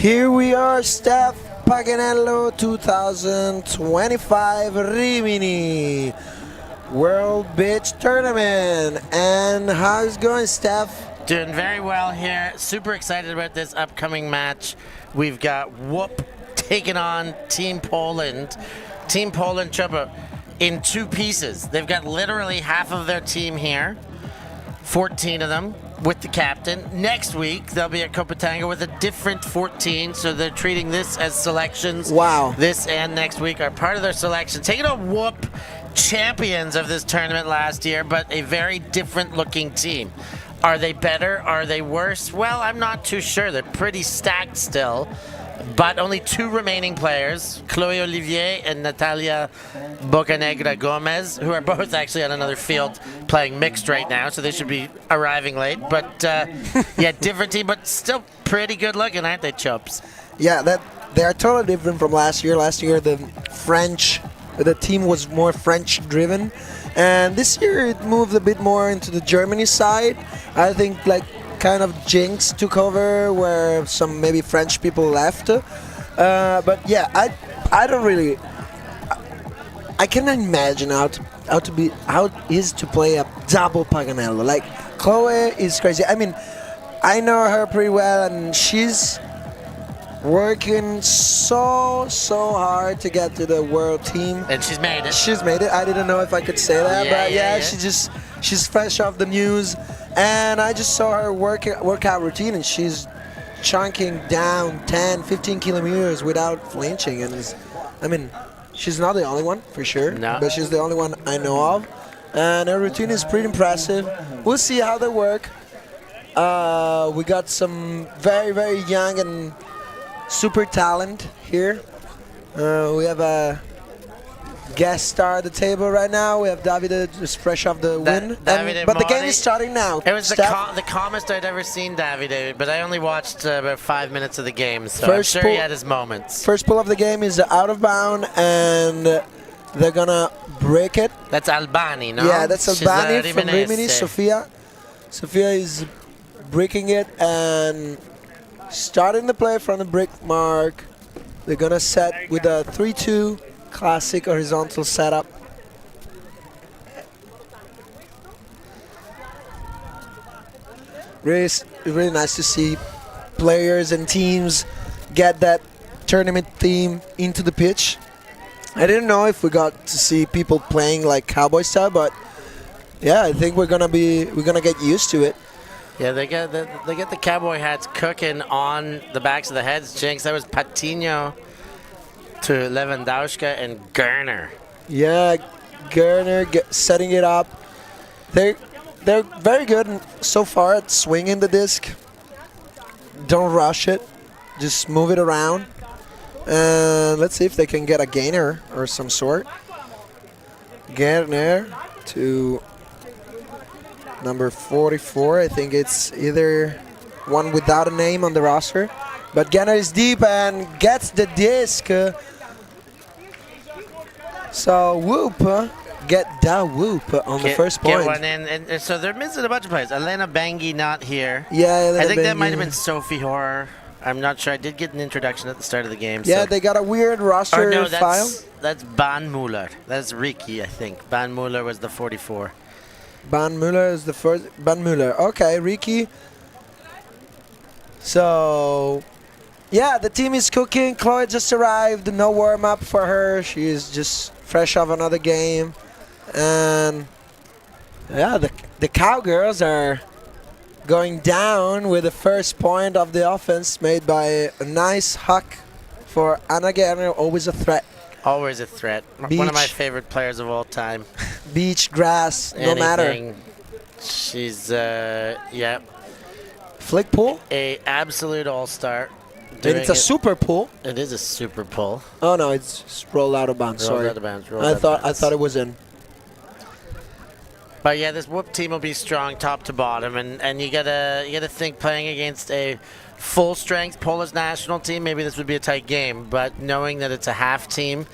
Here we are, Steph Paganello 2025 Rimini World Beach Tournament. And how's it going, Steph? Doing very well here. Super excited about this upcoming match. We've got WOOP taking on Team Poland. Team Poland, Chuba, in two pieces. They've got literally half of their team here, 14 of them, with the captain. Next week, they'll be at Copenhagen with a different 14, so they're treating this as selections. Wow. This and next week are part of their selection. Taking on WOOP, champions of this tournament last year, but a very different looking team. Are they better? Are they worse? Well, I'm not too sure. They're pretty stacked still, but only two remaining players, Chloe Olivier and Natalia Bocanegra Gomez, who are both actually on another field playing mixed right now, so they should be arriving late. But yeah, different team, but still pretty good looking, aren't they, Chops? Yeah, they are totally different from last year. Last year, the team was more French-driven, and this year it moved a bit more into the Germany side. I think like kind of Jinx took over where some maybe French people left. But yeah, I don't really. I cannot imagine how it is to play a double Paganello. Like Chloe is crazy. I mean, I know her pretty well, and she's working so hard to get to the world team. And she's made it. She's made it. I didn't know if I could say that, but yeah. She's fresh off the news, and I just saw her workout routine, and she's chunking down 10, 15 kilometers without flinching. And I mean, she's not the only one for sure, but she's the only one I know of, and her routine is pretty impressive. We'll see how they work. We got some very young and super talent here. We have a guest star at the table right now. We have Davide, just fresh off the win. But the game is starting now. It was the calmest I'd ever seen Davide, but I only watched about 5 minutes of the game, so I'm sure he had his moments. First pull of the game is out of bound, and they're gonna break it. That's Albani, no? Yeah, that's Albani from Rimini. Sofia is breaking it and starting the play from the brick mark. They're gonna set with a 3-2 classic horizontal setup. Really nice to see players and teams get that tournament theme into the pitch. I didn't know if we got to see people playing like cowboy style, but yeah, I think we're gonna get used to it. Yeah, they get the cowboy hats cooking on the backs of the heads. Jinx, that was Patino to Lewandowska and Gerner. Yeah, Gerner setting it up. They're very good so far at swinging the disc. Don't rush it, just move it around. And let's see if they can get a gainer or some sort. Gerner to number 44. I think it's either one without a name on the roster. But Gerner is deep and gets the disc. So WOOP get the WOOP on the first point. Get one in. And so they're missing a bunch of players. Elena Bengi not here. Yeah, I think that might have been Sophie Horror. I'm not sure. I did get an introduction at the start of the game. Yeah, so they got a weird roster file. That's Ban Muller. That's Ricky, I think. Ban Muller was the 44. Ban Muller is the first. Ban Muller. Okay, Ricky. So, yeah, the team is cooking. Chloe just arrived. No warm-up for her. She is just fresh off another game. And, yeah, the Cowgirls are going down with the first point of the offense made by a nice huck for Anna Gerner. Always a threat. Always a threat. Beach. One of my favorite players of all time. Beach, grass, no matter. She's, yeah. Flick pull? A absolute all-star. And it's a super pull. It is a super pull. Oh no, it's just rolled out of bounds. Sorry. Out of bounds. I thought it was in. But yeah, this WOOP team will be strong top to bottom, and you gotta think playing against a full-strength Polish national team, maybe this would be a tight game. But knowing that it's a half team,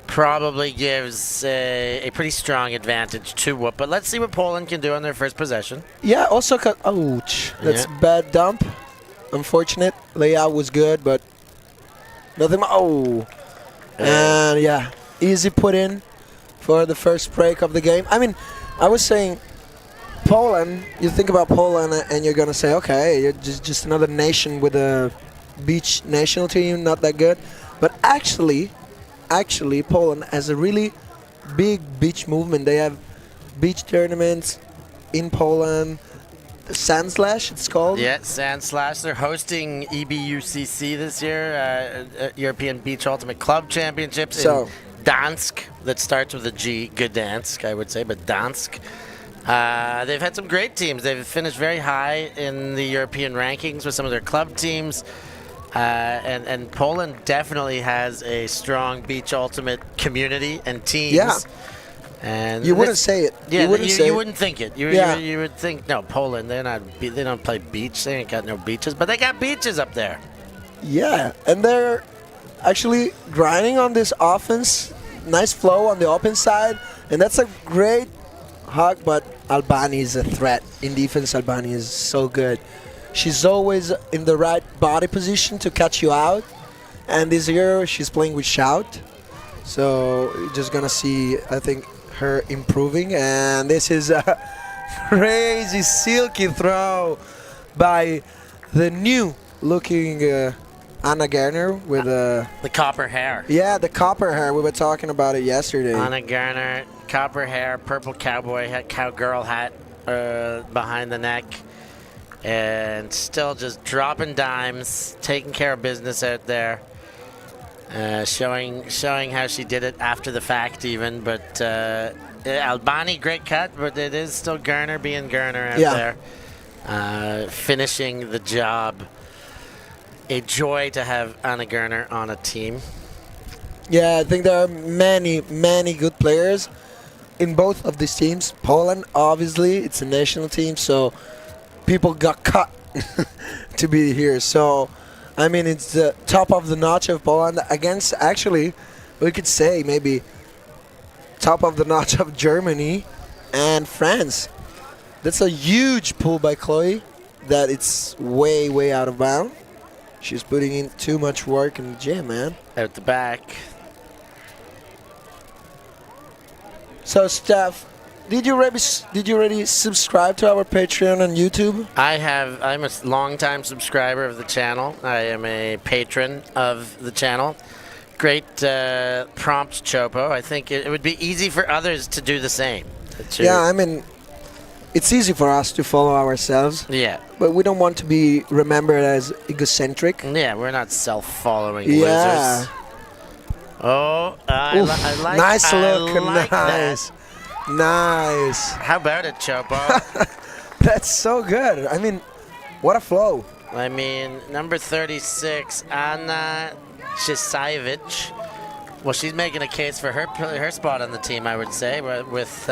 probably gives a pretty strong advantage to WOOP. But let's see what Poland can do on their first possession. Yeah, also, ouch. That's bad dump. Unfortunate. Layout was good, but Nothing. Oh, and yeah, easy put in for the first break of the game. I mean, I was saying Poland. You think about Poland, and you're gonna say, okay, you're just another nation with a beach national team, not that good. But actually, Poland has a really big beach movement. They have beach tournaments in Poland. Sand Slash, it's called. Yeah, Sand Slash. They're hosting EBUCC this year, European Beach Ultimate Club Championships in Dansk. That starts with a G. Gdansk, I would say, but Dansk. They've had some great teams. They've finished very high in the European rankings with some of their club teams. And Poland definitely has a strong beach ultimate community and teams. Yeah. And you wouldn't say it. Yeah, you wouldn't think it. You would think, no, Poland, they don't play beach. They ain't got no beaches, but they got beaches up there. Yeah, and they're actually grinding on this offense. Nice flow on the open side, and that's a great hug, but Albani is a threat. In defense, Albani is so good. She's always in the right body position to catch you out, and this year she's playing with shout. So you're just going to see, I think, her improving, and this is a crazy silky throw by the new looking Anna Garner with the copper hair. Yeah, the copper hair. We were talking about it yesterday. Anna Garner, copper hair, purple cowboy hat, cowgirl hat behind the neck, and still just dropping dimes, taking care of business out there. Showing how she did it after the fact even, but Albani, great cut, but it is still Garner being Garner out there, finishing the job. A joy to have Anna Garner on a team. Yeah, I think there are many good players in both of these teams. Poland, obviously, it's a national team, so people got cut to be here. So I mean, it's the top of the notch of Poland against, actually, we could say maybe top of the notch of Germany and France. That's a huge pull by Chloe that it's way out of bounds. She's putting in too much work in the gym, man. Out the back. So, Steph, did you already subscribe to our Patreon and YouTube? I have. I'm a longtime subscriber of the channel. I am a patron of the channel. Great prompt, Chopo. I think it would be easy for others to do the same. Yeah, I mean, it's easy for us to follow ourselves. Yeah. But we don't want to be remembered as egocentric. Yeah, we're not self-following losers. Oh, I like. Nice look. Like nice. That. Nice. How about it, Chopo? That's so good. I mean, what a flow. I mean, number 36, Anna Chisajevic. Well, she's making a case for her spot on the team, I would say, with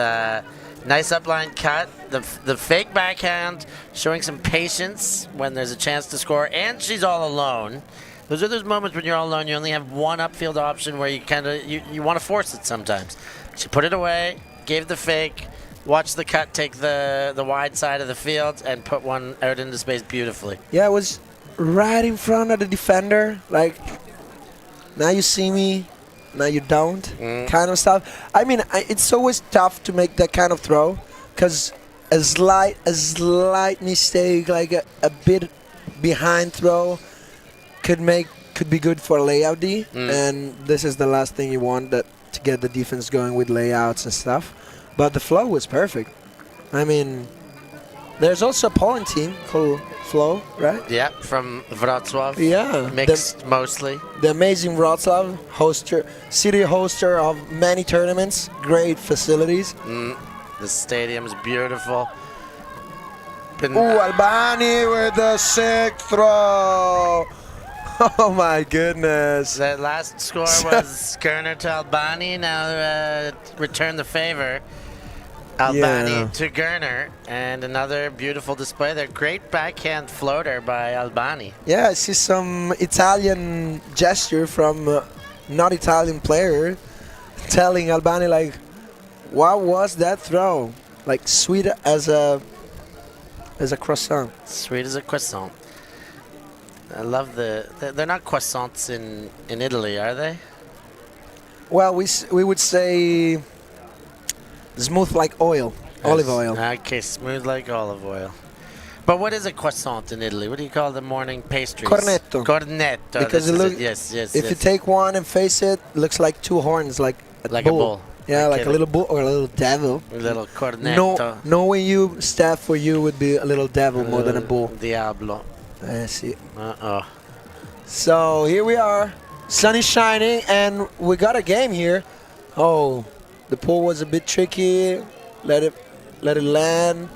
nice upline cut, the fake backhand, showing some patience when there's a chance to score, and she's all alone. Those are those moments when you're all alone. You only have one upfield option where you kind of you want to force it sometimes. She put it away. Gave the fake, watched the cut take the wide side of the field, and put one out into space beautifully. Yeah, it was right in front of the defender. Like, now you see me, now you don't, kind of stuff. I mean, it's always tough to make that kind of throw, because a slight mistake, like a bit behind throw, could be good for layout D, and this is the last thing you want, that to get the defense going with layouts and stuff. But the flow was perfect. I mean, there's also a Poland team called Flow, right? Yeah, from Wrocław. Yeah. Mixed mostly. The amazing Wrocław, city hoster of many tournaments, great facilities. The stadium's beautiful. Albani with the sick throw. Oh my goodness. That last score was Garner to Albani. Now return the favor. Albani to Garner. And another beautiful display there. Great backhand floater by Albani. Yeah, I see some Italian gesture from not Italian player telling Albani, like, what was that throw? Like, sweet as a croissant. Sweet as a croissant. I love they're not croissants in Italy, are they? Well, we would say smooth like oil, olive oil. Okay, smooth like olive oil. But what is a croissant in Italy? What do you call the morning pastries? Cornetto. Cornetto. Because yes. If you take one and face it, looks like two horns, like a bull. Yeah, like a little bull or a little devil. A little cornetto. Knowing you, Steph, for you would be a little devil more than a bull. Diablo. I see. Uh-oh. So here we are. Sun is shining, and we got a game here. Oh, the pull was a bit tricky. Let it land.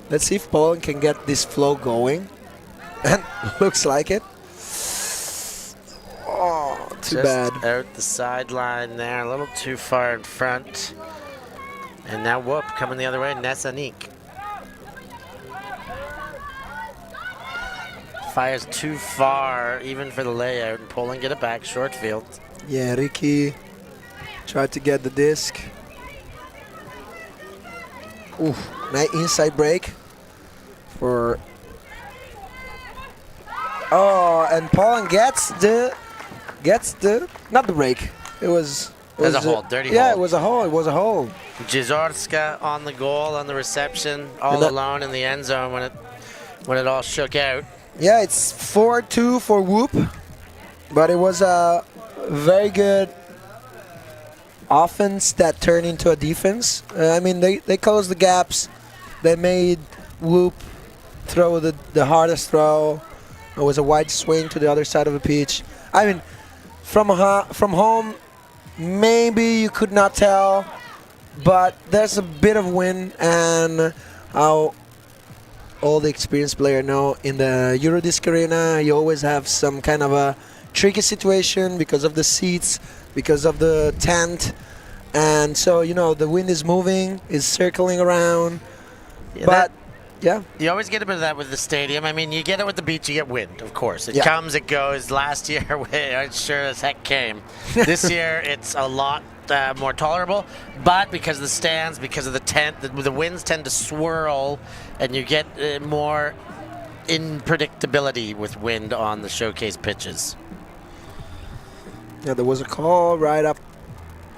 Let's see if Poland can get this flow going. And looks like it. Oh, too bad. Just out the sideline there, a little too far in front. And now WOOP coming the other way, Nesanik. Fires too far, even for the layout, and Poland get it back, short field. Yeah, Ricky tried to get the disc. Ooh, nice inside break for. Oh, and Poland gets the not the break. It was a hole, dirty hole. Yeah, it was a hole. It was a hole. Jizorska on the goal, on the reception, all alone in the end zone when it all shook out. Yeah, it's 4-2 for WOOP, but it was a very good offense that turned into a defense. I mean, they closed the gaps. They made WOOP throw the hardest throw. It was a wide swing to the other side of the pitch. I mean, from home, maybe you could not tell, but there's a bit of wind, and all the experienced players know in the Eurodisc arena you always have some kind of a tricky situation because of the seats, because of the tent, and so the wind is moving, is circling around. Yeah, but yeah, you always get a bit of that with the stadium. I mean, you get it with the beach, you get wind, of course. It comes, it goes. Last year, it sure as heck came. This year, it's a lot more tolerable, but because of the stands, because of the tent, the winds tend to swirl, and you get more unpredictability with wind on the showcase pitches. Yeah, there was a call right up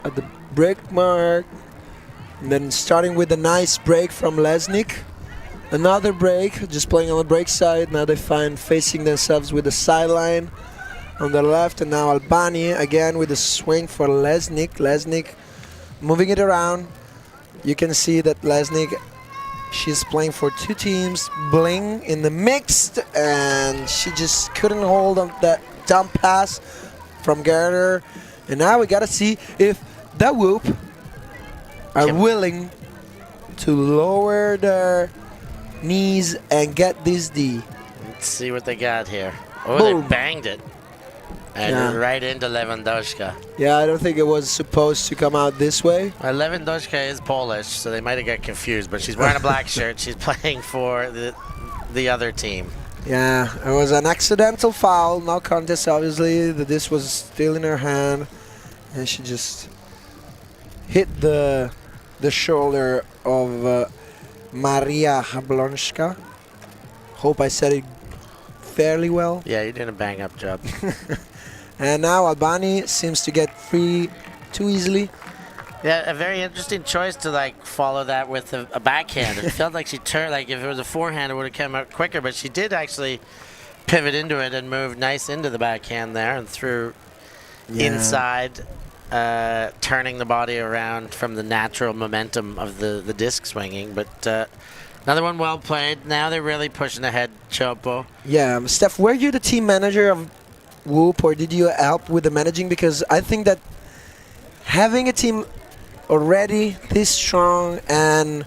at the break mark, and then starting with a nice break from Lesnik. Another break, just playing on the break side. Now they find facing themselves with the sideline on the left, and now Albani again with a swing for Lesnik. Lesnik moving it around. You can see that Lesnik, she's playing for two teams. Bling in the mixed, and she just couldn't hold on that dump pass from Gerder. And now we gotta see if the WOOP are willing to lower their knees and get this D. Let's see what they got here. Oh, Boom. They banged it. And right into Lewandowska. Yeah, I don't think it was supposed to come out this way. Lewandowska is Polish, so they might have got confused, but she's wearing a black shirt. She's playing for the other team. Yeah, it was an accidental foul. No contest, obviously. The disc was still in her hand, and she just hit the shoulder of Maria Jablonska. Hope I said it fairly well. Yeah, you're doing a bang-up job. And now Albani seems to get free too easily. Yeah, a very interesting choice to follow that with a backhand. It felt like she turned, if it was a forehand, it would have come out quicker, but she did actually pivot into it and move nice into the backhand there and threw inside, turning the body around from the natural momentum of the disc swinging. But another one well played. Now they're really pushing ahead, Chopo. Yeah, Steph, were you the team manager of WOOP, or did you help with the managing? Because I think that having a team already this strong and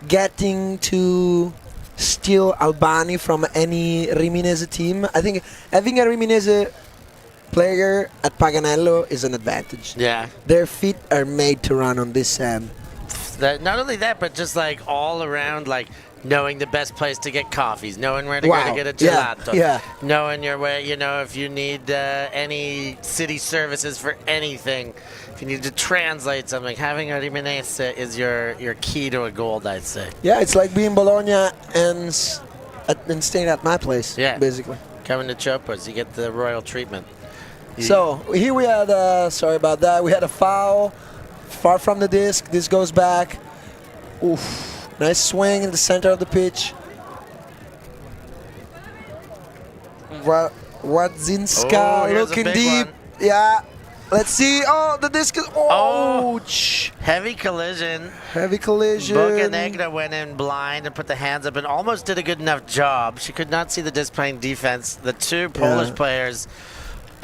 getting to steal Albani from any Rimini team, I think having a Rimini player at Paganello is an advantage. Yeah. Their feet are made to run on this sand. Not only that, but just all around, knowing the best place to get coffees, knowing where to go to get a gelato, knowing your way, if you need any city services for anything, if you need to translate something, having a Rimini is your key to a gold, I'd say. Yeah, it's like being Bologna and staying at my place, basically. Coming to Chopas, you get the royal treatment. So here we had, sorry about that, we had a foul far from the disc. This goes back. Oof, nice swing in the center of the pitch. Wadzinska looking deep. One. Yeah, let's see. Oh, the disc is, ouch. Heavy collision. Heavy collision. Paganello went in blind and put the hands up and almost did a good enough job. She could not see the disc playing defense. The two Polish players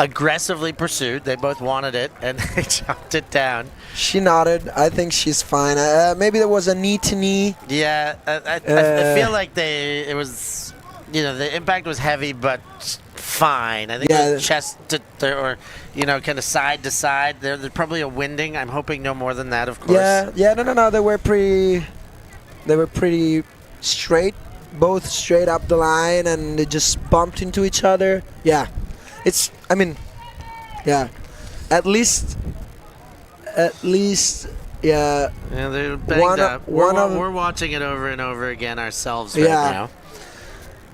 aggressively pursued. They both wanted it, and they chopped it down. She nodded. I think she's fine. Maybe there was a knee-to-knee. Yeah, I feel like it was, the impact was heavy, but fine. I think it was chest or, kind of side to side. There's probably a winding. I'm hoping no more than that, of course. Yeah. No. They were pretty straight, both straight up the line, and they just bumped into each other. Yeah. At least, yeah. Yeah, they're banged up. We're watching it over and over again ourselves right now.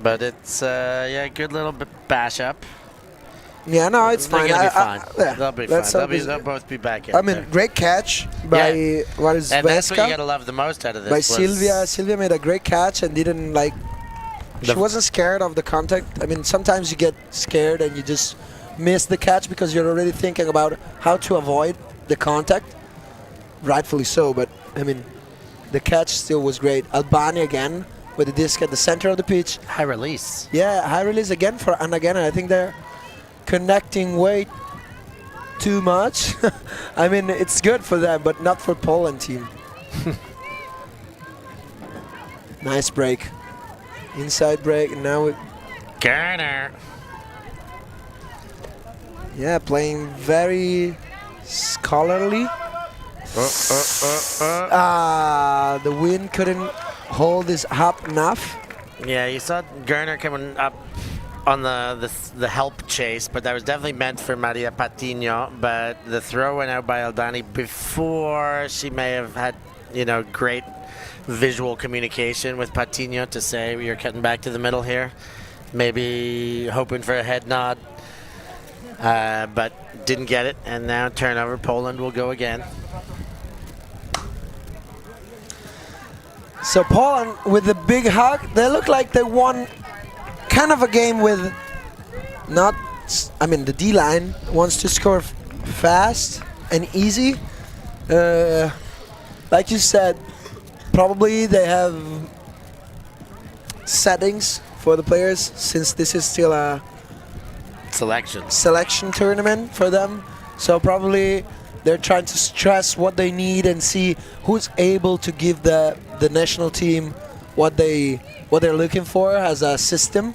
But it's, good little bash up. Yeah, no, it's fine. They're gonna be fine. They'll be fine. They'll both be back in there. Great catch by what is and that's what Vesca? you gotta love the most out of this. By Sylvia. Sylvia made a great catch and didn't she wasn't scared of the contact. Sometimes you get scared and you just miss the catch because you're already thinking about how to avoid the contact. Rightfully so, but the catch still was great. Albani again with the disc at the center of the pitch. High release. Yeah, high release again and I think they're connecting way too much. It's good for them, but not for Poland team. Nice break. Inside break, and now Garner. Yeah, playing very scholarly. The wind couldn't hold this up enough. Yeah, you saw Garner coming up on the help chase, but that was definitely meant for Maria Patino. But the throw went out by Aldani before she may have had, great visual communication with Patino to say you're cutting back to the middle here. Maybe hoping for a head nod, but didn't get it. And now turnover. Poland will go again. So Poland with the big hug, they look like they won kind of a game with the D-line wants to score fast and easy. Like you said, probably they have settings for the players since this is still a selection tournament for them. So probably they're trying to stress what they need and see who's able to give the national team what they're looking for as a system.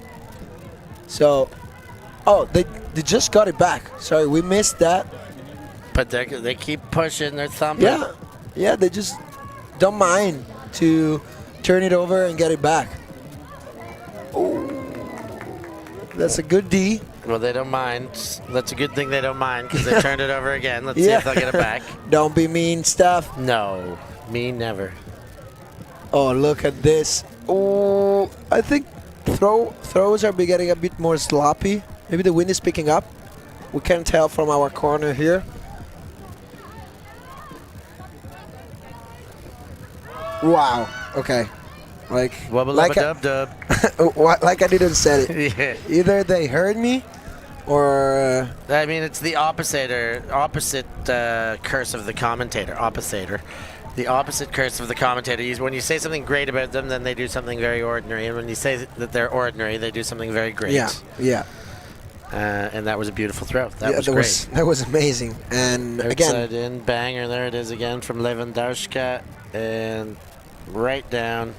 So, they just got it back. Sorry, we missed that. But they keep pushing, they're thumping. Yeah, they just don't mind to turn it over and get it back. Oh, that's a good D. Well, they don't mind. That's a good thing they don't mind because they turned it over again. Let's see if they'll get it back. Don't be mean, Steph. No, me never. Oh, look at this. Oh, I think throws are getting a bit more sloppy. Maybe the wind is picking up. We can't tell from our corner here. Wow. Okay. Like I didn't say it. Yeah. Either they heard me, or it's the opposite curse of the commentator. The opposite curse of the commentator is when you say something great about them, then they do something very ordinary, and when you say that they're ordinary, they do something very great. Yeah. And that was a beautiful throw. That was great. That was amazing. And outside in, banger. There it is again from Lewandowska, and right down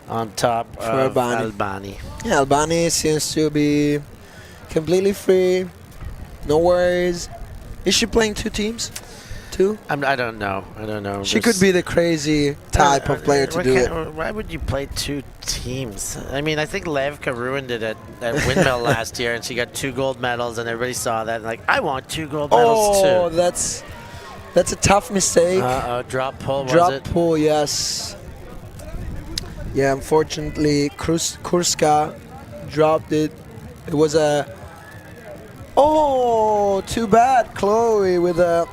on top of Albani. Yeah, Albani seems to be completely free. No worries. Is she playing two teams? I don't know. She could be the crazy type of player to do it. Why would you play two teams? I think Levka ruined it at Windmill last year, and she got 2 gold medals, and everybody saw that. And I want 2 gold medals too. Oh, that's a tough mistake. Drop pull, Drop pull, yes. Yeah, unfortunately, Kurska dropped it It was a... Oh, too bad. Chloe with a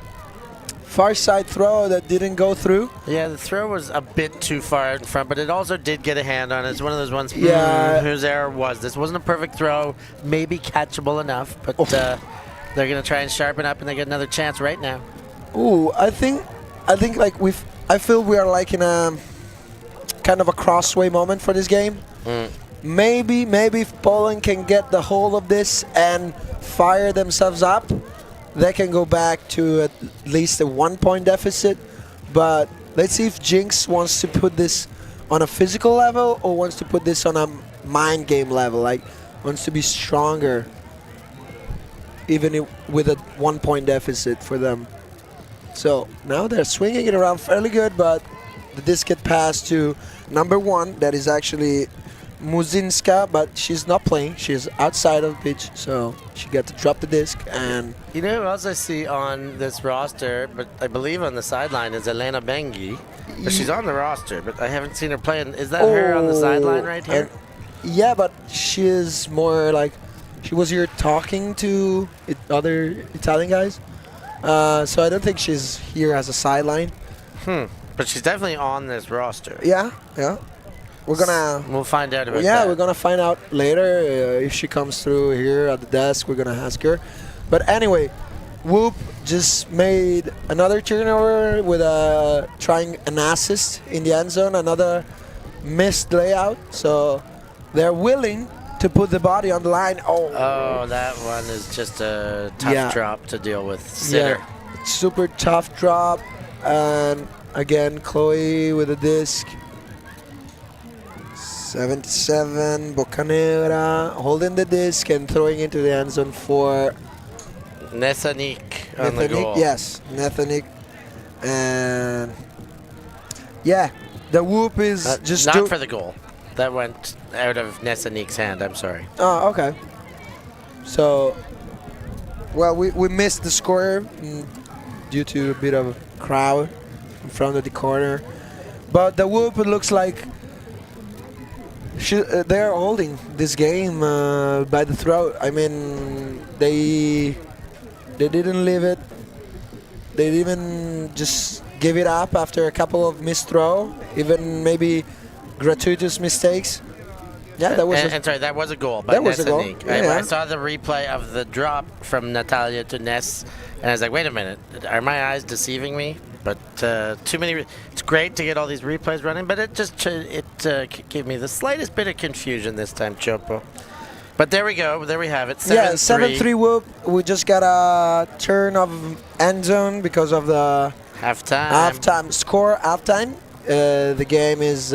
far side throw that didn't go through. Yeah, the throw was a bit too far out in front, but it also did get a hand on it. It's one of those ones, whose error was this? Wasn't a perfect throw, maybe catchable enough, but they're going to try and sharpen up, and they get another chance right now. Ooh, I think like I feel we are like in a kind of a crossway moment for this game. Maybe if Poland can get the hold of this and fire themselves up, they can go back to at least a 1 point deficit. But let's see if Jinx wants to put this on a physical level or wants to put this on a mind game level, like wants to be stronger even with a 1 point deficit for them. So now they're swinging it around fairly good, but the disc get passed to number 1. That is actually Muzinska, but she's not playing. She's outside of the pitch, so she got to drop the disc. And you know who else I see on this roster, but I believe on the sideline, is Elena Bengi. But she's on the roster, but I haven't seen her playing. Is that her on the sideline right here? Yeah, but she is more like she was here talking to other Italian guys. So I don't think she's here as a sideline. But she's definitely on this roster. Yeah. We'll find out about that. Yeah, we're gonna find out later if she comes through here at the desk. We're gonna ask her. But anyway, WOOP just made another turnover with trying an assist in the end zone, another missed layout. So they're willing to put the body on the line. Oh, that one is just a tough drop to deal with. Sitter. Yeah, super tough drop. And again, Chloe with a disc. 77, Bocanegra holding the disc and throwing into the end zone for Nethanik on the goal. Yes, Nethanik. And yeah, the WOOP is just not for the goal. That went out of Nethanik's hand. I'm sorry. Oh, okay. So, well, we missed the score due to a bit of a crowd in front of the corner. But the WOOP, it looks like they're holding this game by the throat. I mean, they didn't leave it. They didn't just give it up after a couple of missed throw, even maybe gratuitous mistakes. Yeah, that was. Sorry, that was a goal. That was a goal. I saw the replay of the drop from Natalia to Ness, and I was like, "Wait a minute, are my eyes deceiving me?" But too many. It's great to get all these replays running, but it just gave me the slightest bit of confusion this time, Chopo. But there we go. There we have it. 7-3. Yeah, 7-3 WOOP. We just got a turn of end zone because of the halftime score. Halftime. The game is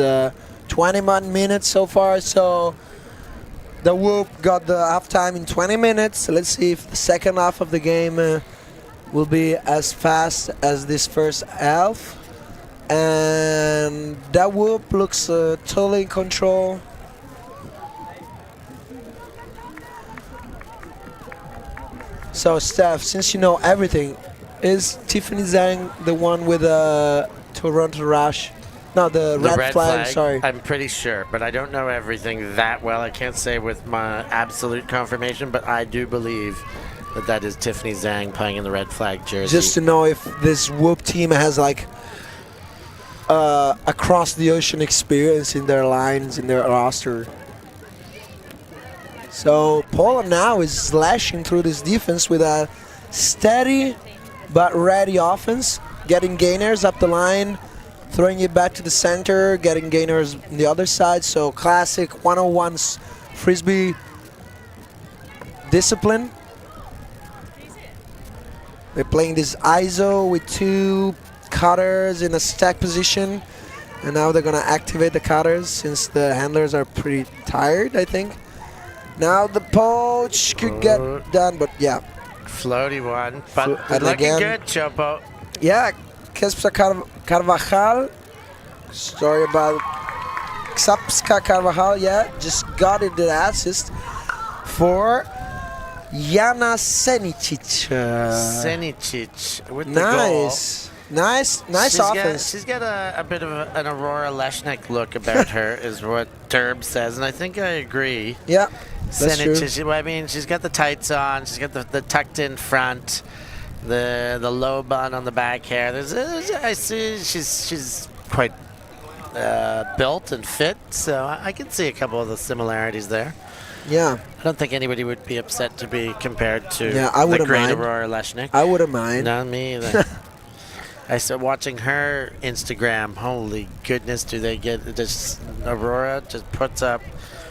21 minutes so far. So the WOOP got the halftime in 20 minutes. Let's see if the second half of the game will be as fast as this first half. And that WOOP looks totally in control. So, Steph, since you know everything, is Tiffany Zhang the one with the Toronto Rush? No, the red flag, sorry. I'm pretty sure, but I don't know everything that well. I can't say with my absolute confirmation, but I do believe that is Tiffany Zhang playing in the red flag jersey. Just to know if this WOOP team has like across the ocean experience in their lines, in their roster. So Poland now is slashing through this defense with a steady but ready offense, getting gainers up the line, throwing it back to the center, getting gainers on the other side. So classic 101 Frisbee discipline. They're playing this ISO with two cutters in a stack position. And now they're going to activate the cutters since the handlers are pretty tired, I think. Now the poach could get done, but yeah. Floaty one, but looking again, good, Chopo. Yeah, Kespsa Carvajal. Story about Ksapska Carvajal, yeah. Just got it, the assist for Jana Senicic. Senicic with the goal. Nice offense. She's got a bit of an Aurora Leshnik look about her, is what Derb says, and I think I agree. Yeah. That's true. I mean, she's got the tights on. She's got the tucked in front, the low bun on the back hair. I see she's quite built and fit, so I can see a couple of the similarities there. Yeah. I don't think anybody would be upset to be compared to the great mind. Aurora Leshnik. I wouldn't mind. Not me either. I started watching her Instagram. Holy goodness, do they get this? Aurora just puts up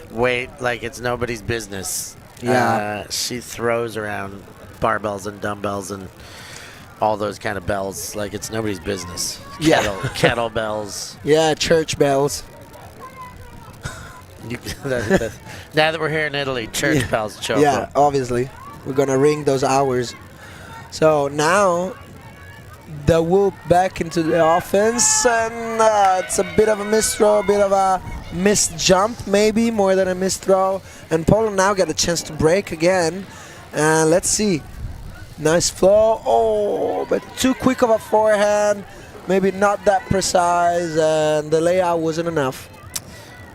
weight like it's nobody's business. Yeah. She throws around barbells and dumbbells and all those kind of bells like it's nobody's business. Yeah. Kettlebells. Yeah, church bells. Now that we're here in Italy, church bells, Choco. Yeah, obviously. We're going to ring those hours. So now the WOOP back into the offense, and it's a bit of a missed throw, a bit of a missed jump, maybe more than a missed throw. And Poland now get a chance to break again. And let's see. Nice flow. Oh, but too quick of a forehand. Maybe not that precise, and the layout wasn't enough.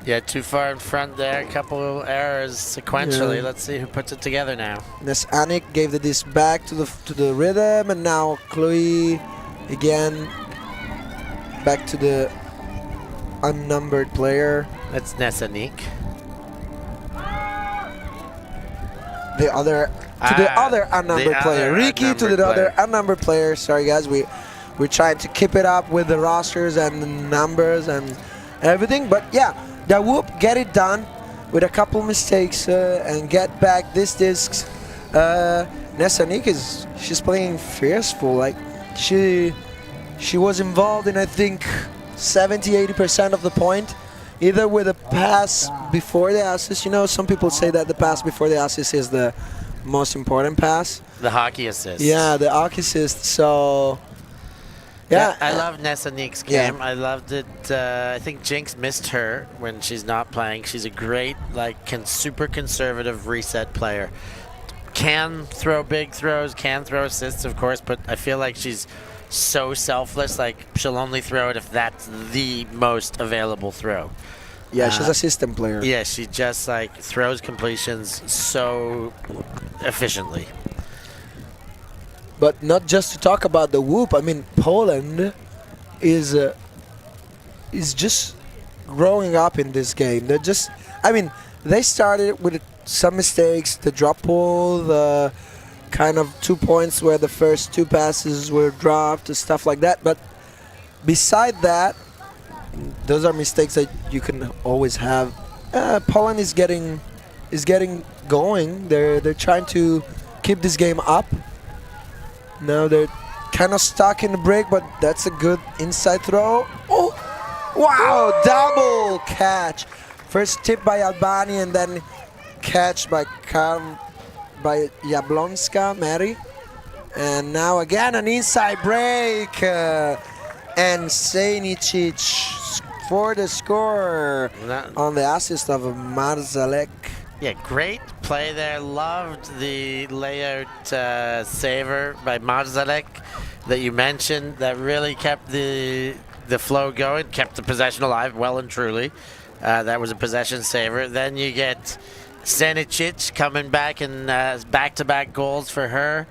Yeah, too far in front there. A couple of errors sequentially. Yeah. Let's see who puts it together now. Anik gave the disc back to the rhythm, and now Chloe again back to the unnumbered player. That's Nesanik. The other unnumbered player. Ricky to the other unnumbered player. Sorry guys, we're trying to keep it up with the rosters and the numbers and everything, but yeah, the WOOP get it done with a couple mistakes and get back this disc. Nesanik she's playing fierceful. Like she was involved in I think 70-80% of the point, either with a pass before the assist. You know, some people say that the pass before the assist is the most important pass. The hockey assist. Yeah, the hockey assist. So yeah, I love Nesanik's game. I loved it. I think Jinx missed her when she's not playing. She's a great, super conservative reset player. Can throw big throws, can throw assists, of course, but I feel like she's so selfless. Like, she'll only throw it if that's the most available throw. Yeah, she's a system player. Yeah, she just, throws completions so efficiently. But not just to talk about the WOOP. I mean, Poland is just growing up in this game. They're just, I mean, they started with some mistakes, the drop pull, the kind of 2 points where the first two passes were dropped, and stuff like that. But beside that, those are mistakes that you can always have. Poland is getting going. They're trying to keep this game up. Now they're kind of stuck in the break, but that's a good inside throw. Oh, wow, double catch. First tip by Albani and then catch by Jablonska, Mary. And now again an inside break. And Senicic for the score on the assist of Marzalek. Yeah, great play there. Loved the layout saver by Marzalek that you mentioned. That really kept the flow going, kept the possession alive well and truly. That was a possession saver. Then you get Senicic coming back and back-to-back goals for her.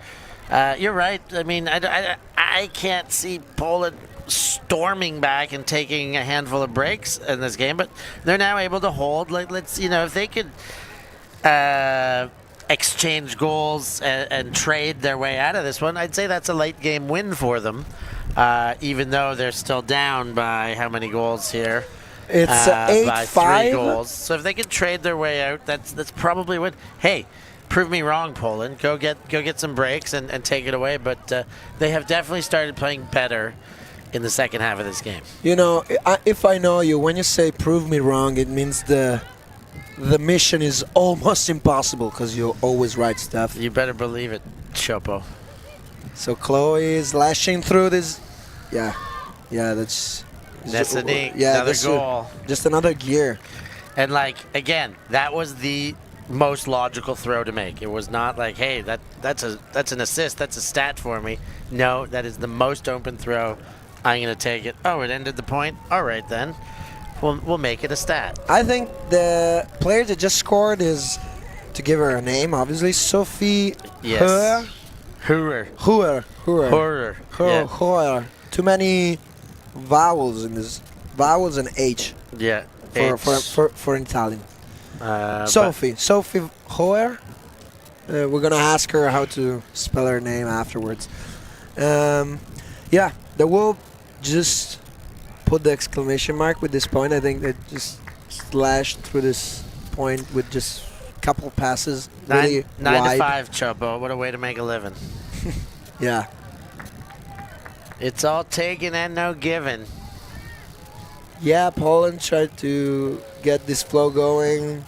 You're right. I mean, I can't see Poland storming back and taking a handful of breaks in this game, but they're now able to hold. Let's if they could exchange goals and trade their way out of this one, I'd say that's a late game win for them, even though they're still down by how many goals here? It's 8-5. By 3 goals. So if they could trade their way out, that's probably what. Hey, prove me wrong, Poland. Go get some breaks and take it away. But they have definitely started playing better in the second half of this game. You know, if I know you, when you say prove me wrong, it means the mission is almost impossible because you always write stuff. You better believe it, Chopo. So Chloe is lashing through this. Yeah, that's Nesanik, another goal. Just another gear. And again, that was the most logical throw to make. It was not like, hey, that's an assist, that's a stat for me. No, that is the most open throw. I'm gonna take it. Oh, it ended the point. All right then, we'll make it a stat. I think the player that just scored is to give her a name, obviously. Sophie Yes. Hoorer. Hoorer. Too many vowels in this. Vowels and H. Yeah. For Italian. Sophie Hoorer. We're gonna ask her how to spell her name afterwards. Yeah, the WOOP just put the exclamation mark with this point. I think they just slashed through this point with just a couple passes. Really 9 wide. to 5, Chobo. What a way to make a living. Yeah. It's all taken and no given. Yeah, Poland tried to get this flow going.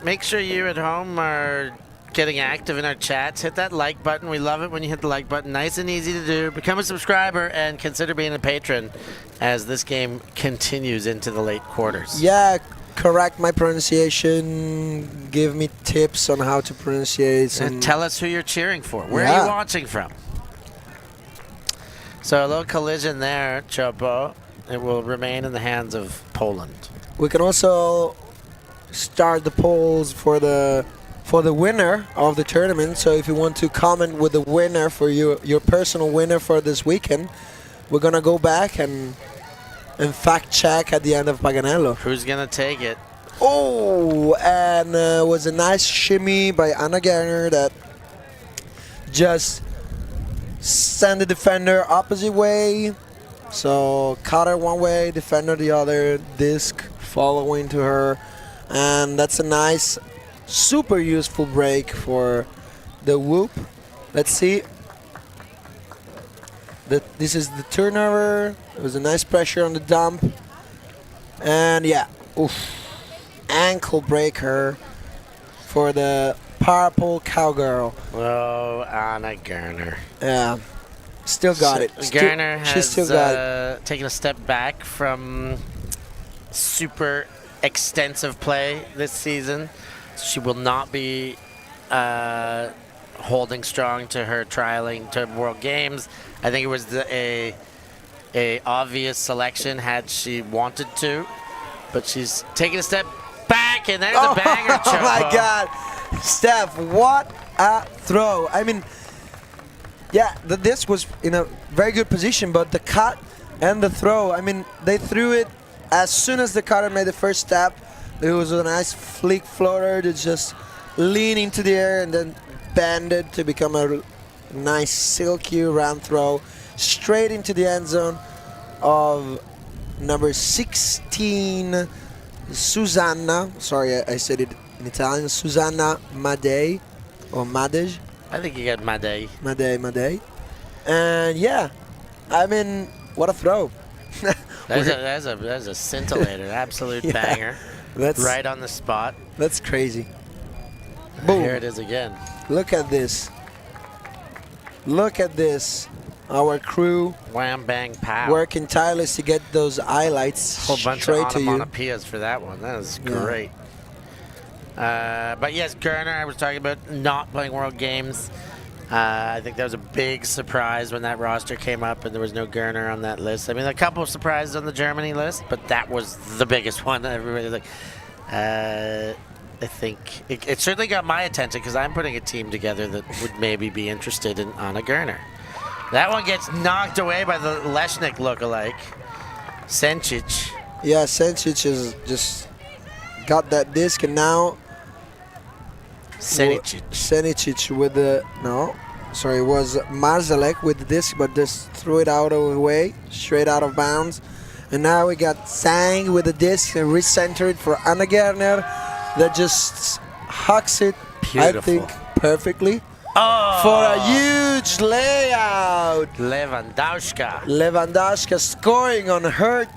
Make sure you at home are getting active in our chats. Hit that like button. We love it when you hit the like button. Nice and easy to do. Become a subscriber and consider being a patron as this game continues into the late quarters. Yeah, correct my pronunciation. Give me tips on how to pronunciate. And tell us who you're cheering for. Where are you watching from? So a little collision there, Chopo. It will remain in the hands of Poland. We can also start the polls for the winner of the tournament. So if you want to comment with the winner for your personal winner for this weekend, we're gonna go back and fact check at the end of Paganello. Who's gonna take it? Oh, and it was a nice shimmy by Anna Gerner that just sent the defender opposite way. So cutter one way, defender the other, disc following to her, and that's a nice, super useful break for the WOOP. Let's see. This is the turnover. It was a nice pressure on the dump, and yeah, ankle breaker for the purple cowgirl. Oh, Anna Gerner. Yeah. Still got it. Gerner has still got taken a step back from super extensive play this season. She will not be holding strong to her trialing to World Games. I think it was a obvious selection had she wanted to, but she's taking a step back, and there's a banger. Oh my God, Steph! What a throw! I mean. Yeah, the disc was in a very good position, but the cut and the throw, I mean, they threw it as soon as the cutter made the first step. It was a nice flick floater to just lean into the air and then bend it to become a nice silky round throw straight into the end zone of number 16, Susanna. Sorry, I said it in Italian. Susanna Madej, or Madej. I think you got Madej. Madej. And yeah, I mean, what a throw. That's a scintillator, absolute banger. That's right on the spot. That's crazy. Boom. Here it is again. Look at this. Look at this. Our crew wham bang pow working tireless to get those highlights whole bunch straight of to you. onomatopoeias for that one. That was great. But yes, Gerner, I was talking about not playing World Games. I think that was a big surprise when that roster came up and there was no Gerner on that list. I mean, a couple of surprises on the Germany list, but that was the biggest one. Everybody was like, I think it certainly got my attention because I'm putting a team together that would maybe be interested in Anna Gerner. That one gets knocked away by the Leshnik lookalike, Sencic. Yeah, Sencic has just got that disc, and now Senicic with the it was Marzalek with the disc, but just threw it out of the way, straight out of bounds. And now we got Sang with the disc and recenter it for Anna Gerner that just hucks it, beautiful. I think, perfectly. For a huge layout. Lewandowska scoring on her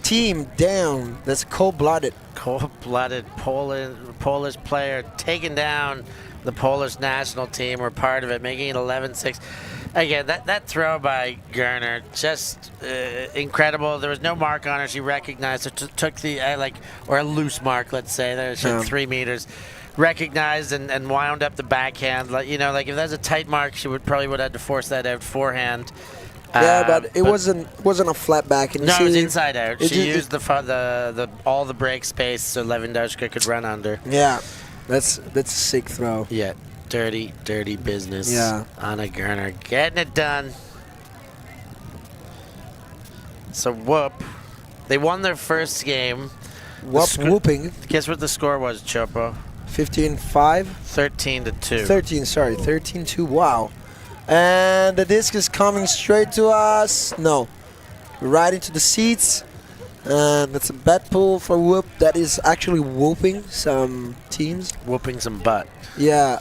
team. Damn, that's cold-blooded. Cold-blooded Polish player taking down the Polish national team. We're part of it, making it 11-6. Again, that throw by Gerner, just incredible. There was no mark on her. She recognized it, took the, or a loose mark, let's say. There, she had 3 meters. Recognized and wound up the backhand. If that's a tight mark, she probably would have had to force that out forehand. Yeah, but it wasn't a flat back. And no, it was inside out. She used all the break space so Lewandowska could run under. Yeah. That's a sick throw. Yeah, dirty business. Yeah. Anna Gerner getting it done. So WOOP, they won their first game. Whooping. Guess what the score was, Chopo? 15-5. 13-2. 13, sorry, 13-2. Wow. And the disc is coming straight to us. No, right into the seats. And that's a bad pull for WOOP. That is actually whooping some teams. Whooping some butt. Yeah.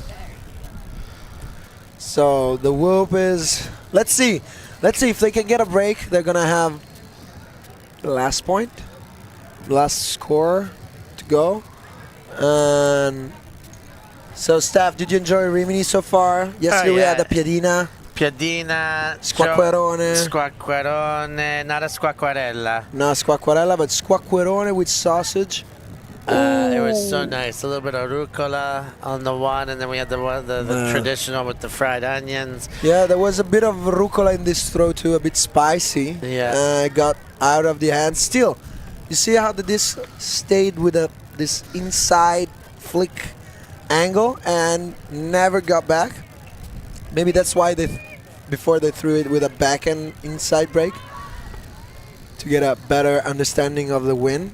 So the WOOP is. Let's see if they can get a break. They're gonna have the last point, last score to go. And so, Steph, did you enjoy Rimini so far? Yesterday we had the Piadina. Squacquerone. Squacquerone, not a squacquarella. No squacquarella, but squacquerone with sausage. It was so nice. A little bit of rucola on the one, and then we had the traditional with the fried onions. Yeah, there was a bit of rucola in this throw too, a bit spicy. Yeah. Got out of the hand. Still, you see how the disc stayed with this inside flick angle and never got back. Maybe that's why before they threw it with a backhand inside break to get a better understanding of the wind.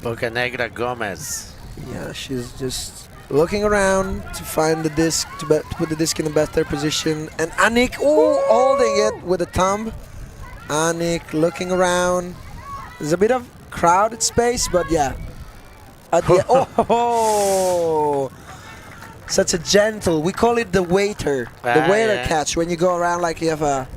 Boca Negra Gomez. Yeah, she's just looking around to find the disc, to put the disc in a better position. And Annick, holding it with a thumb. Annick looking around. There's a bit of crowded space, but yeah. At the such a gentle. We call it the waiter. The waiter catch when you go around like you have a.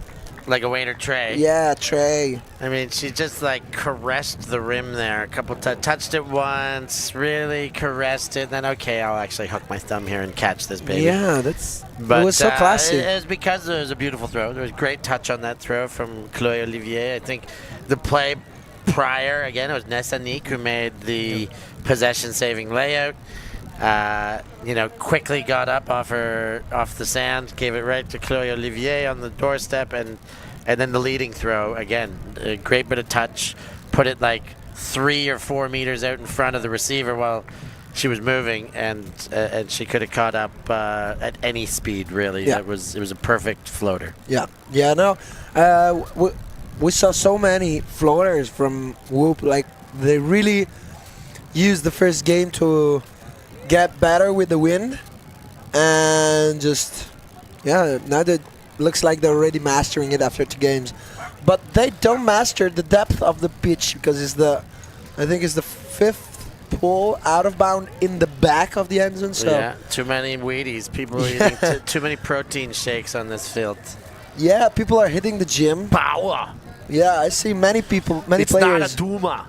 Like a waiter tray. Yeah, tray. I mean, she just like caressed the rim there a couple times. Touched it once, really caressed it. Then, okay, I'll actually hook my thumb here and catch this baby. Yeah, it was so classy. It was because it was a beautiful throw. There was great touch on that throw from Chloé Olivier. I think the play prior, again, it was Nessanik who made the possession-saving layout. Quickly got up off the sand, gave it right to Chloé Olivier on the doorstep, and then the leading throw again, a great bit of touch, put it like 3 or 4 meters out in front of the receiver while she was moving, and she could have caught up at any speed really. Yeah. It was a perfect floater. Yeah, no, we saw so many floaters from WOOP. Like they really used the first game to get better with the wind, and just now that looks like they're already mastering it after 2 games, but they don't master the depth of the pitch because I think it's the 5th pull out of bound in the back of the end zone. So yeah, too many Wheaties. People are eating too many protein shakes on this field. Yeah, people are hitting the gym. Power. Yeah, I see many players. It's not a Duma.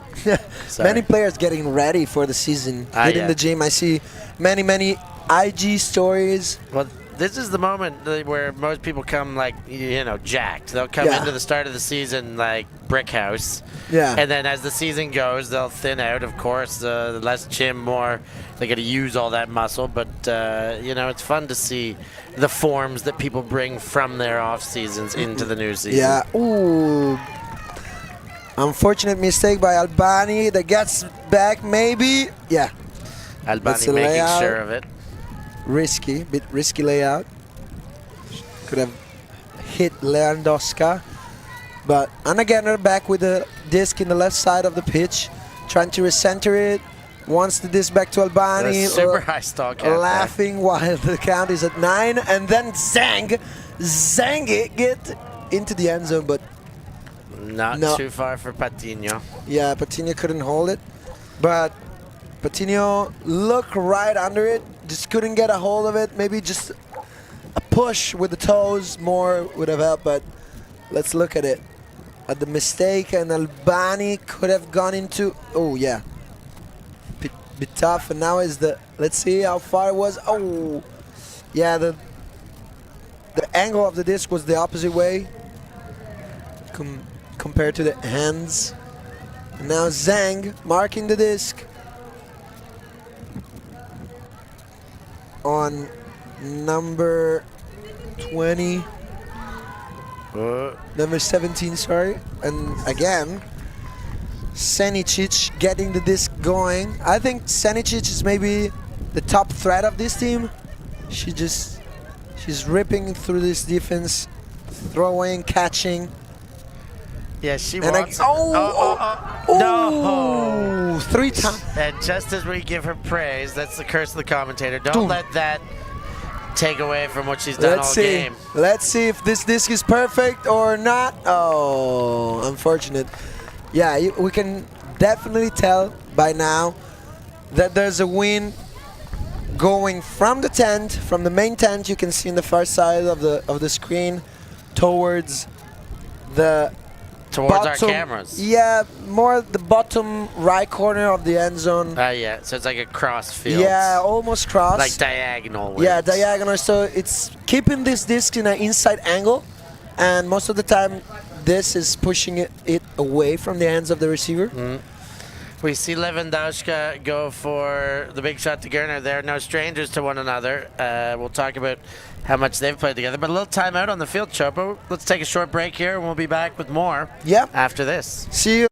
Many players getting ready for the season, hitting the gym. I see many IG stories. Well, this is the moment where most people come jacked. They'll come into the start of the season like brick house. Yeah. And then as the season goes, they'll thin out, of course. Less gym, more. They got to use all that muscle. But, it's fun to see the forms that people bring from their off seasons into the new season. Yeah. Ooh. Unfortunate mistake by Albani that gets back maybe. Yeah. Albani making sure of it. Bit risky layout. Could have hit Lewandowska. But Anna Gerner back with the disc in the left side of the pitch, trying to recenter it. Wants the disc back to Albani. Super high stock. Laughing while the count is at 9. And then Zang it get into the end zone, but not too far for Patino. Yeah, Patino couldn't hold it. But Patino looked right under it, just couldn't get a hold of it. Maybe just a push with the toes more would have helped, but let's look at it. At the mistake, and Albani could have gone into, bit tough, and now is let's see how far it was. Yeah, the angle of the disc was the opposite way compared to the hands. And now Zhang marking the disc on number 20. Number 17, sorry. And again, Senicic getting the disc going. I think Senicic is maybe the top threat of this team. She's ripping through this defense, throwing, catching. Yeah, she And wants. no! 3 times. And just as we give her praise, that's the curse of the commentator. Don't let that take away from what she's done all game. Let's see if this disc is perfect or not. Oh, unfortunate. Yeah, we can definitely tell by now that there's a win going from the tent, from the main tent you can see in the far side of the screen towards the our cameras. Yeah, more the bottom right corner of the end zone. Yeah, so it's like a cross field. Yeah, almost cross. Like diagonal. Yeah, diagonal. So it's keeping this disc in an inside angle, and most of the time this is pushing it away from the hands of the receiver. We see Lewandowska go for the big shot to Gerner. They're no strangers to one another. We'll talk about how much they've played together. But a little timeout on the field, Chopo. Let's take a short break here, and we'll be back with more after this. See you.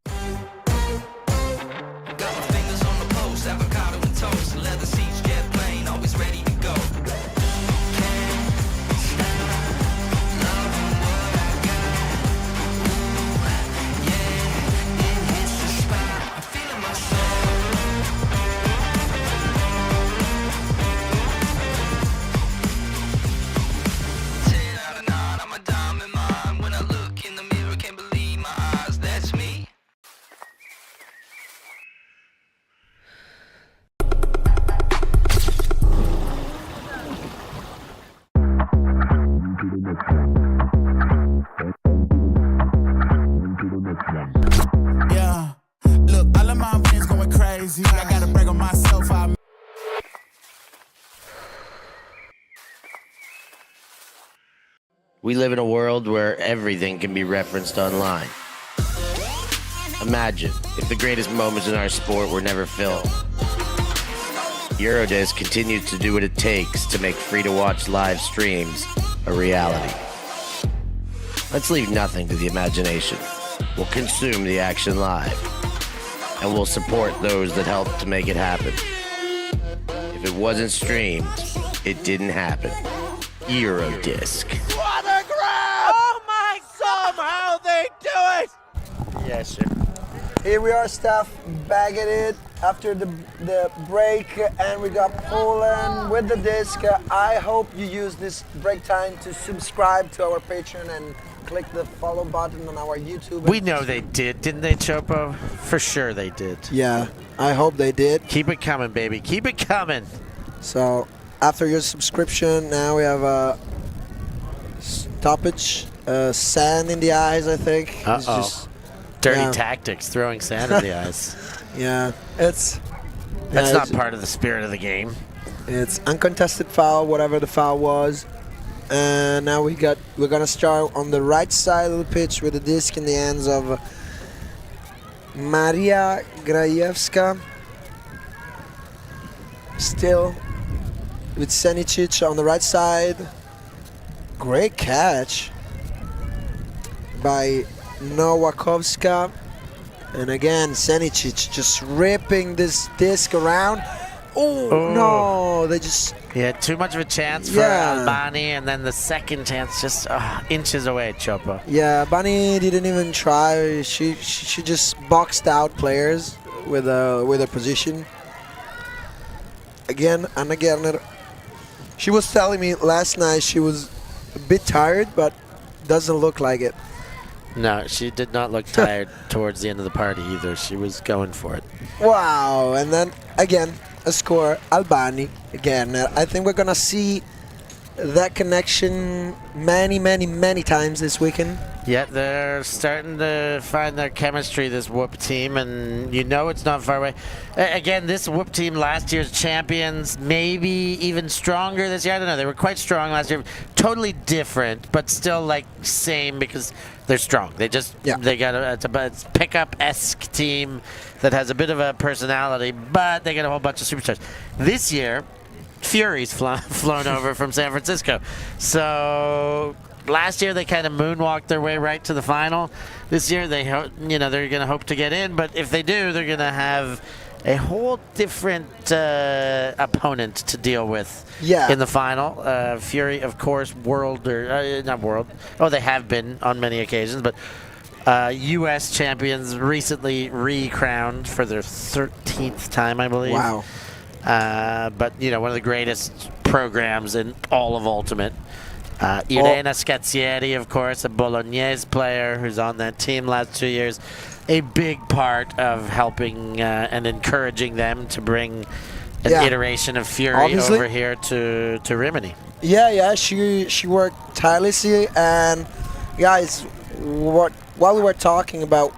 Yeah, look, all of my friends going crazy. I gotta brag on myself. We live in a world where everything can be referenced online. Imagine if the greatest moments in our sport were never filmed. Eurodisc continues to do what it takes to make free-to-watch live streams a reality. Let's leave nothing to the imagination. We'll consume the action live, and we'll support those that help to make it happen. If it wasn't streamed, it didn't happen. Eurodisc. What a grab! Oh my God! Somehow they do it! Yes, sir. Here we are, Steph, bagging it after the break, and we got Poland with the disc. I hope you use this break time to subscribe to our Patreon and click the follow button on our YouTube. We know they did, didn't they, Chopo? For sure they did. Yeah, I hope they did. Keep it coming, baby. Keep it coming. So after your subscription, now we have a stoppage, sand in the eyes, I think. It's just dirty tactics, throwing sand in the eyes. Yeah, that's not part of the spirit of the game. It's uncontested foul, whatever the foul was. And now we're gonna start on the right side of the pitch with the disc in the hands of Maria Grajewska. Still with Senicic on the right side. Great catch by Nowakowska. And again, Senicic just ripping this disc around. Oh, no, they just... Yeah, too much of a chance for Albani, and then the second chance just inches away, Chopo. Yeah, Albani didn't even try. She just boxed out players with her position. Again and again. She was telling me last night she was a bit tired, but doesn't look like it. No, she did not look tired towards the end of the party either. She was going for it. Wow, and then again, a score, Albani. Again, I think we're going to see that connection many times this weekend. Yeah, they're starting to find their chemistry, this WOOP team, and you know it's not far away. Again, this WOOP team, last year's champions, maybe even stronger this year. I don't know. They were quite strong last year. Totally different, but still like same because they're strong. They just they got it's a pickup-esque team that has a bit of a personality, but they got a whole bunch of superstars. This year, Fury's flown over from San Francisco. So last year they kind of moonwalked their way right to the final. This year they're going to hope to get in, but if they do, they're going to have a whole different opponent to deal with Yeah. in the final. Fury, of course, not world. Oh, they have been on many occasions, but U.S. champions, recently re-crowned for their 13th time, I believe. Wow. But, you know, one of the greatest programs in all of Ultimate. Irena Scazzieri, of course, a Bolognese player who's on that team last 2 years. A big part of helping and encouraging them to bring an iteration of Fury Obviously. over here to Rimini. Yeah, she worked tirelessly. And guys, while we were talking about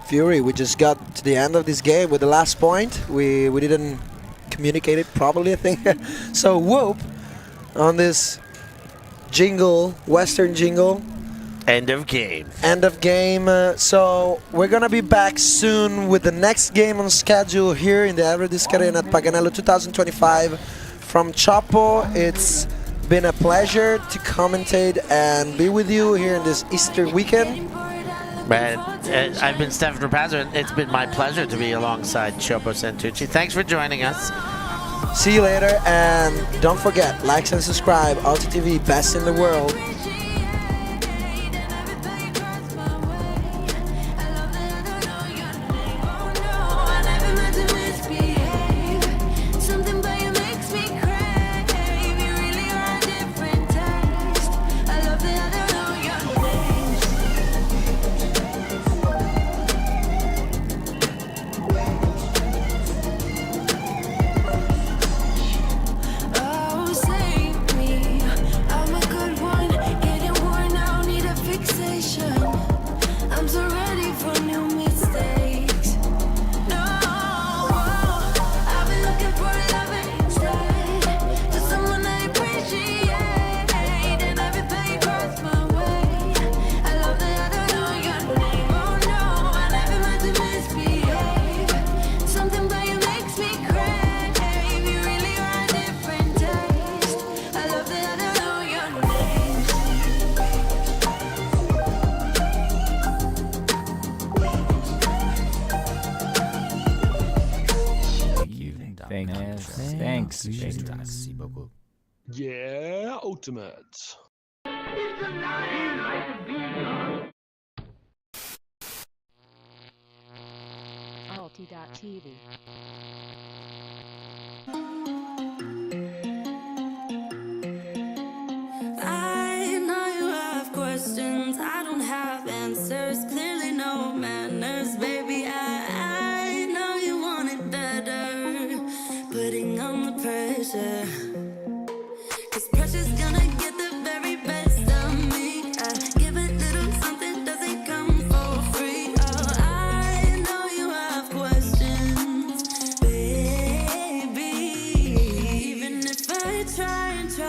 Fury, we just got to the end of this game with the last point. We didn't communicate it properly, I think. So WOOP on this jingle, Western jingle. End of game. End of game. So we're gonna be back soon with the next game on schedule here in the Everest Arena at Paganello 2025 from Chapo. It's been a pleasure to commentate and be with you here in this Easter weekend. I've been Stefan Rapazzo, and it's been my pleasure to be alongside Chopo Santucci. Thanks for joining us. See you later, and don't forget, like and subscribe. ulti.TV, best in the world. Thanks. Yeah, Ultimate. ulti.TV. I know you have questions, I don't have answers. Clear